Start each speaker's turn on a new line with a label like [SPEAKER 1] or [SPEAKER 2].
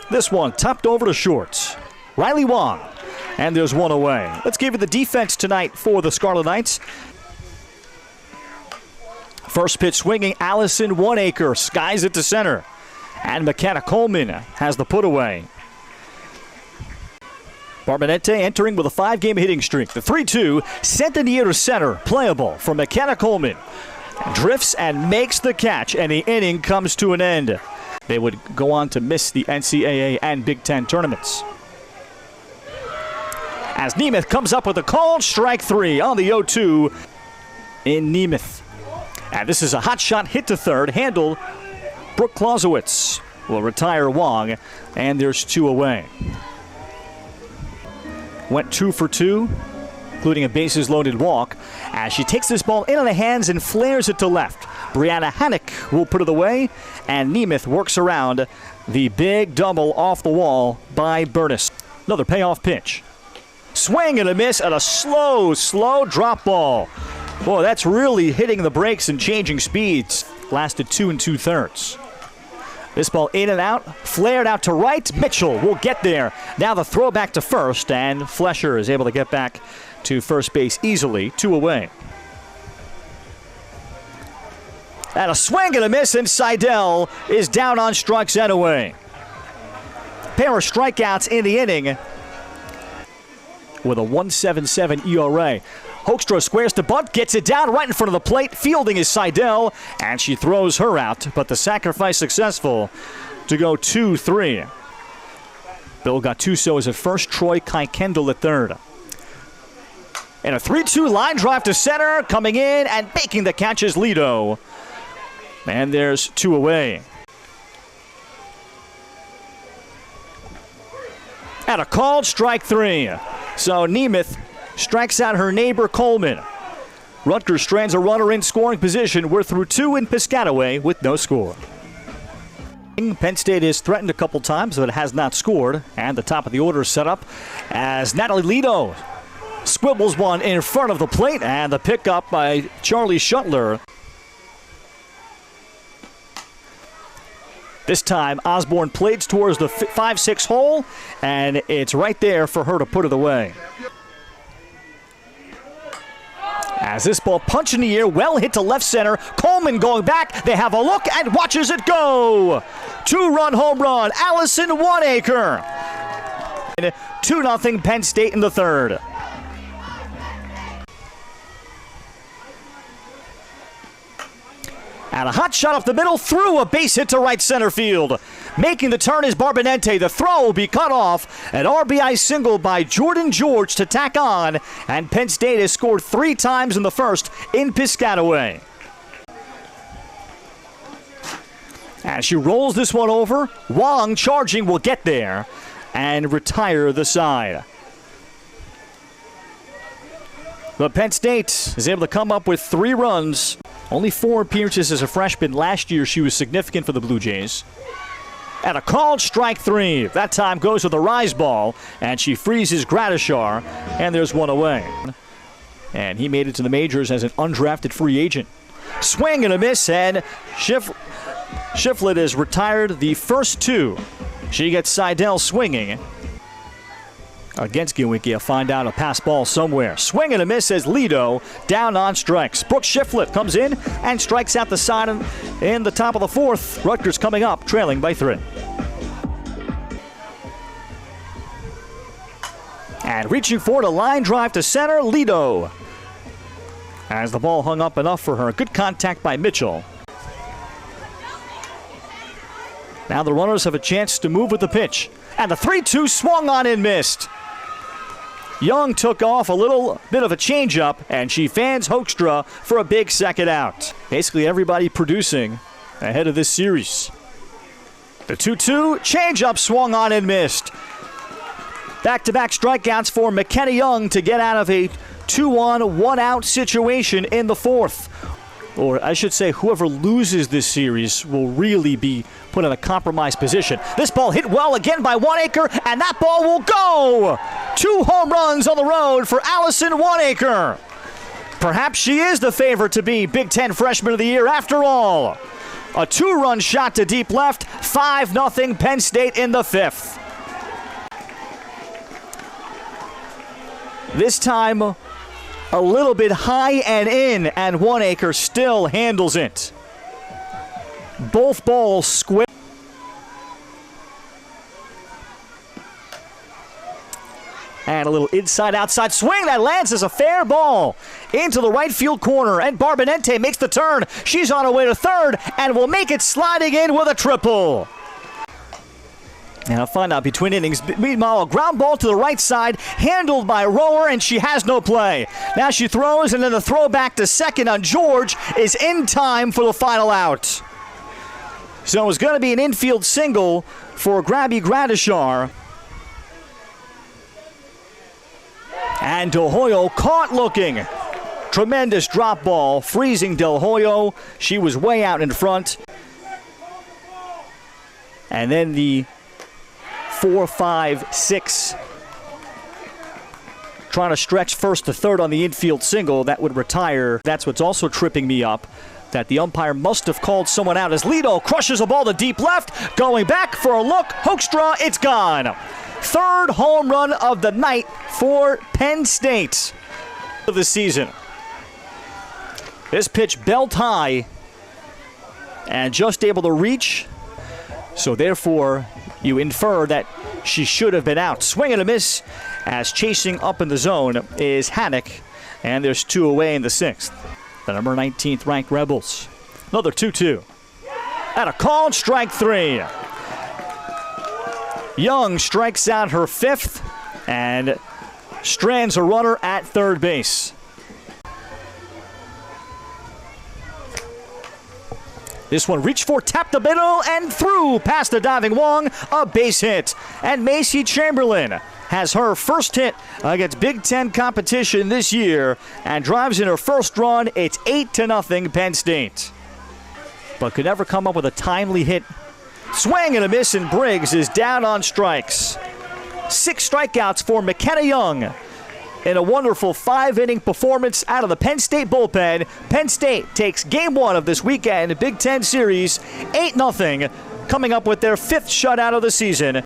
[SPEAKER 1] This one topped over to short. Riley Wong. And there's one away. Let's give you the defense tonight for the Scarlet Knights. First pitch swinging, Allison Oneacre skies it to center. And McKenna Coleman has the put away. Barbonente entering with a 5-game hitting streak. The 3-2 sent in the air to center. Playable for McKenna Coleman. Drifts and makes the catch, and the inning comes to an end. They would go on to miss the NCAA and Big Ten tournaments. As Nemeth comes up with a called strike 3 on the 0-2 in Nemeth. And this is a hot shot hit to third, handled. Brooke Clausewitz will retire Wong, and there's 2 away. Went 2 for 2, including a bases-loaded walk, as she takes this ball in on the hands and flares it to left. Brianna Hannock will put it away, and Nemeth works around the big double off the wall by Burtis. Another payoff pitch. Swing and a miss at a slow drop ball. Boy, that's really hitting the brakes and changing speeds. Lasted 2 2/3. This ball in and out, flared out to right. Mitchell will get there. Now the throw back to first, and Flesher is able to get back to first base easily. 2 away. And a swing and a miss, and Seidel is down on strikes and away. Pair of strikeouts in the inning with a 1.77 ERA. Hoekstra squares to bunt, gets it down right in front of the plate. Fielding is Seidel, and she throws her out, but the sacrifice successful to go 2-3. Bill Gattuso is at first, Troy Kuykendall at third. And a 3-2 line drive to center, coming in and making the catch is Lido. And there's 2 away. And a called strike 3. So Nemeth strikes out her neighbor Coleman. Rutgers strands a runner in scoring position. We're through 2 in Piscataway with no score. Penn State is threatened a couple times, but has not scored. And the top of the order is set up as Natalie Lido squibbles one in front of the plate, and the pickup by Charlie Shuttler. This time, Osborne plays towards the 5-6 hole, and it's right there for her to put it away. As this ball punch in the air, well hit to left center. Coleman going back. They have a look and watches it go. 2-run home run, Allison Oneacre. 2-0 Penn State in the third. And a hot shot up the middle, through a base hit to right center field. Making the turn is Barbonente. The throw will be cut off. An RBI single by Jordan George to tack on. And Penn State has scored 3 times in the first in Piscataway. As she rolls this one over, Wong charging will get there and retire the side. But Penn State is able to come up with 3 runs. Only 4 appearances as a freshman. Last year, she was significant for the Blue Jays. And a called strike 3. That time goes with a rise ball, and she freezes Gradishar, and there's 1 away. And he made it to the majors as an undrafted free agent. Swing and a miss, and Shiflett has retired the first 2. She gets Seidel swinging against Gilwinky. I'll find out a pass ball somewhere. Swing and a miss as Lido down on strikes. Brooke Shiflett comes in and strikes out the side in the top of the 4th. Rutgers coming up, trailing by 3. And reaching for a line drive to center, Lido. As the ball hung up enough for her. Good contact by Mitchell. Now the runners have a chance to move with the pitch. And the 3-2 swung on and missed. Young took off a little bit of a changeup, and she fans Hoekstra for a big second out. Basically everybody producing ahead of this series. The 2-2 changeup swung on and missed. Back-to-back strikeouts for McKenna Young to get out of a 2-on, 1-out situation in the 4th. Or I should say, whoever loses this series will really be put in a compromised position. This ball hit well again by Oneacre, and that ball will go! 2 home runs on the road for Allison Oneacre. Perhaps she is the favorite to be Big Ten Freshman of the Year after all. A 2-run shot to deep left, 5-0 Penn State in the 5th. This time, a little bit high and in, and One Acre still handles it. Both balls square. And a little inside-outside swing that lands as a fair ball into the right field corner. And Barbonente makes the turn. She's on her way to third and will make it sliding in with a triple. And a fun out between innings. Meanwhile, a ground ball to the right side, handled by Rower, and she has no play. Now she throws, and then the throw back to second on George is in time for the final out. So it was going to be an infield single for Grabby Gradishar. And Del Hoyo caught looking. Tremendous drop ball, freezing Del Hoyo. She was way out in front. And then the 4-5-6. Trying to stretch first to third on the infield single. That would retire. That's what's also tripping me up. That the umpire must have called someone out as Lido crushes a ball to deep left. Going back for a look. Hoekstra, it's gone. Third home run of the night for Penn State of the season. This pitch belt high and just able to reach. So therefore, you infer that she should have been out. Swing and a miss as chasing up in the zone is Haddock. And there's 2 away in the 6th. The number 19th ranked Rebels. Another 2-2. And a called strike 3. Young strikes out her 5th and strands a runner at third base. This one reached for, tapped the middle, and through past the diving Wong, a base hit. And Macy Chamberlain has her first hit against Big Ten competition this year and drives in her first run. It's 8-0 Penn State. But could never come up with a timely hit. Swing and a miss, and Briggs is down on strikes. 6 strikeouts for McKenna Young in a wonderful 5-inning performance out of the Penn State bullpen. Penn State takes game 1 of this weekend Big Ten series 8-0, coming up with their 5th shutout of the season.